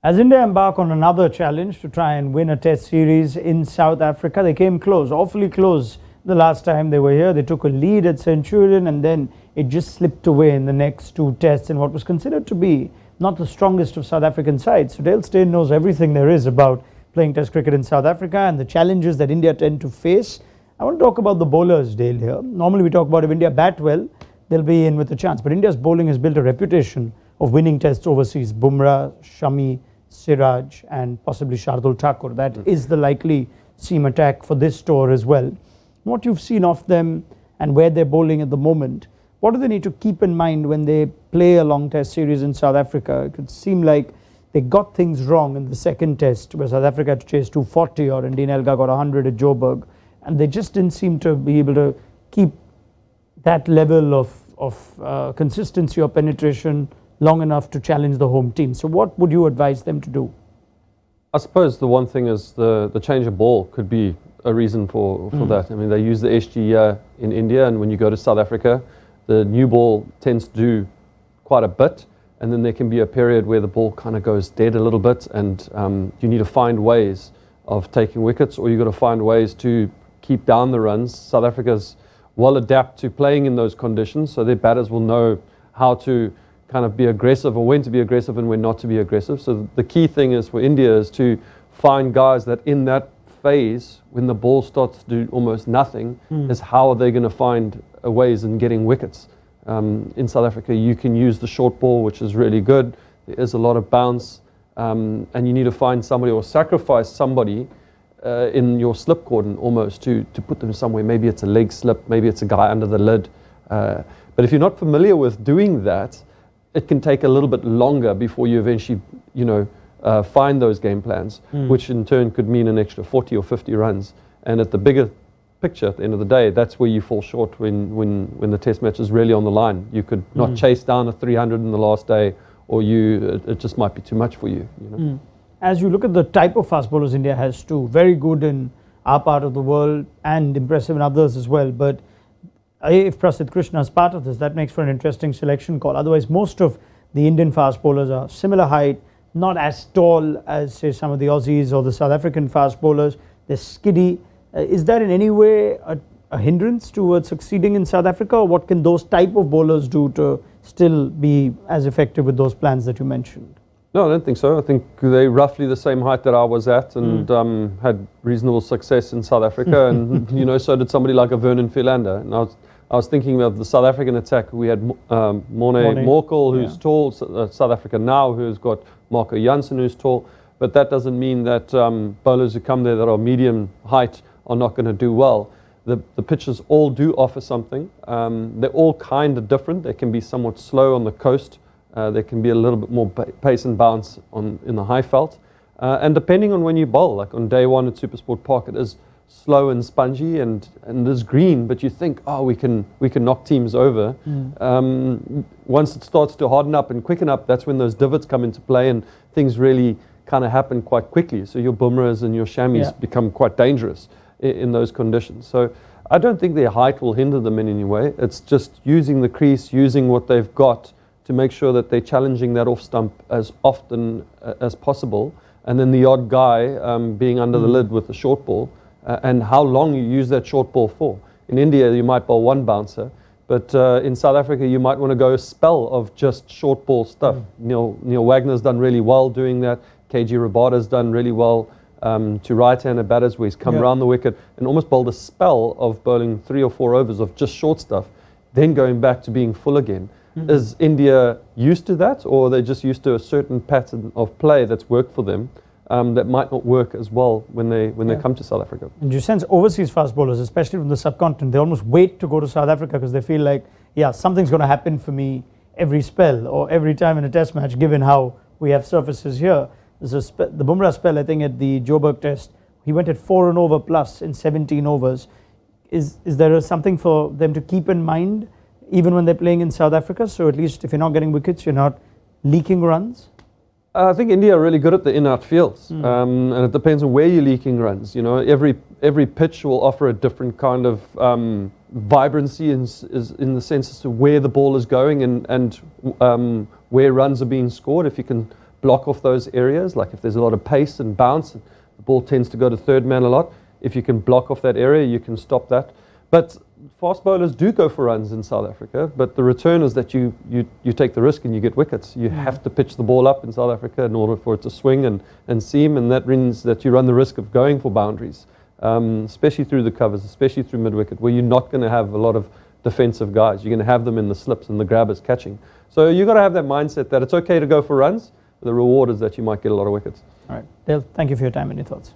As India embark on another challenge to try and win a test series in South Africa, they came close, awfully close the last time they were here. They took a lead at Centurion and then it just slipped away in the next two tests in what was considered to be not the strongest of South African sides. So Dale Steyn knows everything there is about playing test cricket in South Africa and the challenges that India tend to face. I want to talk about the bowlers, Dale, here. Normally we talk about if India bat well, they'll be in with a chance. But India's bowling has built a reputation of winning tests overseas. Bumrah, Shami, Siraj and possibly Shardul Thakur. That is the likely seam attack for this tour as well. What you've seen of them and where they're bowling at the moment, what do they need to keep in mind when they play a long test series in South Africa? It could seem like they got things wrong in the second test where South Africa had to chase 240 or Dean Elgar got 100 at Joburg, and they just didn't seem to be able to keep that level of consistency or penetration long enough to challenge the home team. So what would you advise them to do? I suppose the one thing is the change of ball could be a reason for that. I mean, they use the SG in India, and when you go to South Africa, the new ball tends to do quite a bit, and then there can be a period where the ball kind of goes dead a little bit, and you need to find ways of taking wickets, or you've got to find ways to keep down the runs. South Africa's well adapt to playing in those conditions, so their batters will know how to kind of be aggressive or when to be aggressive and when not to be aggressive. So the key thing is for India is to find guys that in that phase when the ball starts to do almost nothing is how are they going to find ways in getting wickets. In South Africa you can use the short ball, which is really good. There is a lot of bounce and you need to find somebody or sacrifice somebody in your slip cordon almost to put them somewhere. Maybe it's a leg slip, maybe it's a guy under the lid. But if you're not familiar with doing that, it can take a little bit longer before you eventually, find those game plans, which in turn could mean an extra 40 or 50 runs. And at the bigger picture, at the end of the day, that's where you fall short when the test match is really on the line. You could not chase down a 300 in the last day, or it just might be too much for you. As you look at the type of fast bowlers India has too, very good in our part of the world and impressive in others as well. But if Prasidh Krishna is part of this, that makes for an interesting selection call. Otherwise, most of the Indian fast bowlers are similar height, not as tall as, say, some of the Aussies or the South African fast bowlers. They're skiddy. Is that in any way a hindrance towards succeeding in South Africa, or what can those type of bowlers do to still be as effective with those plans that you mentioned? No, I don't think so. I think they're roughly the same height that I was at and had reasonable success in South Africa. And, so did somebody like a Vernon Philander. And I was thinking of the South African attack. We had Morne Morkel, who's tall, South Africa now, who's got Marco Jansen, who's tall. But that doesn't mean that bowlers who come there that are medium height are not going to do well. The pitches all do offer something. They're all kind of different. They can be somewhat slow on the coast. There can be a little bit more pace and bounce in the high felt. And depending on when you bowl, like on day one at Supersport Park, it is slow and spongy and it is green, but you think, we can knock teams over. Once it starts to harden up and quicken up, that's when those divots come into play and things really kind of happen quite quickly. So your Bumrahs and your Shamis become quite dangerous in those conditions. So I don't think their height will hinder them in any way. It's just using the crease, using what they've got to make sure that they're challenging that off stump as often as possible. And then the odd guy being under the lid with the short ball. And how long you use that short ball for. In India, you might bowl one bouncer, but in South Africa, you might want to go a spell of just short ball stuff. Neil Wagner's done really well doing that. KG Rabada's done really well to right-hander batters where he's come around the wicket and almost bowled a spell of bowling 3 or 4 overs of just short stuff, then going back to being full again. Is India used to that, or are they just used to a certain pattern of play that's worked for them? That might not work as well when they come to South Africa. And you sense overseas fast bowlers, especially from the subcontinent, they almost wait to go to South Africa because they feel like, something's going to happen for me every spell or every time in a test match, given how we have surfaces here. There's the Bumrah spell, I think, at the Joburg test, he went at 4 and over plus in 17 overs. Is there something for them to keep in mind, even when they're playing in South Africa? So at least if you're not getting wickets, you're not leaking runs? I think India are really good at the in-out fields, and it depends on where you're leaking runs. Every pitch will offer a different kind of vibrancy in the sense as to where the ball is going and where runs are being scored. If you can block off those areas, like if there's a lot of pace and bounce, the ball tends to go to third man a lot. If you can block off that area, you can stop that. But fast bowlers do go for runs in South Africa, but the return is that you take the risk and you get wickets. You have to pitch the ball up in South Africa in order for it to swing and seam, and that means that you run the risk of going for boundaries, especially through the covers, especially through mid-wicket, where you're not going to have a lot of defensive guys. You're going to have them in the slips and the grabbers catching. So you've got to have that mindset that it's okay to go for runs. The reward is that you might get a lot of wickets. All right. Dale, thank you for your time and your thoughts.